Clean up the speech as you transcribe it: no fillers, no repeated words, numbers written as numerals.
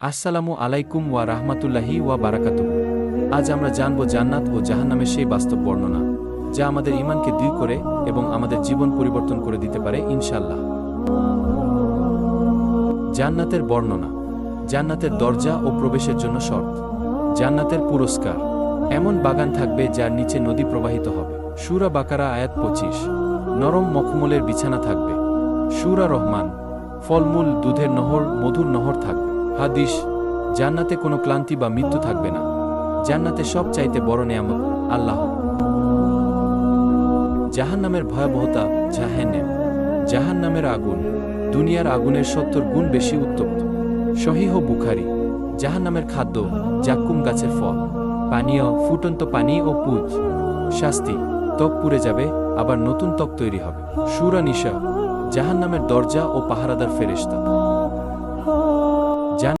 আসসালামু আলাইকুম ওয়া রাহমাতুল্লাহি ওয়া বারাকাতুহু। আজ আমরা জানব জান্নাত ও জাহান্নামের সেই বাস্তব বর্ণনা, যা আমাদের ঈমানকে দৃঢ় করে এবং আমাদের জীবন পরিবর্তন করে দিতে পারে ইনশাআল্লাহ। জান্নাতের বর্ণনা। জান্নাতের দরজা ও প্রবেশের জন্য শর্ত। জান্নাতের পুরস্কার। এমন বাগান থাকবে যার নিচে নদী প্রবাহিত হবে। সূরা বাকারা আয়াত 25। নরম মখমলের বিছানা থাকবে। সূরা রহমান। ফলমূল, দুধের নহর, মধুর নহর থাকবে। হাদিস। জান্নাতে কোনো ক্লান্তি বা মৃত্যু থাকবে না। জান্নাতে সব চাইতে বড় নেয়ামত আল্লাহ। জাহান্নামের ভয়াবহতা। জাহান্নামের আগুন দুনিয়ার আগুনের 70 গুণ বেশি উত্তপ্ত। সহিহ বুখারী। জাহান্নামের খাদ্য জাক্কুম গাছের ফল, পানীয় ফুটন্ত পানি ও পুজ। শাস্তি, ত্বক পুড়ে যাবে, আবার নতুন ত্বক তৈরি হবে। সূরা নিসা। জাহান্নামের দরজা ও পাহারাদার ফেরেশতা।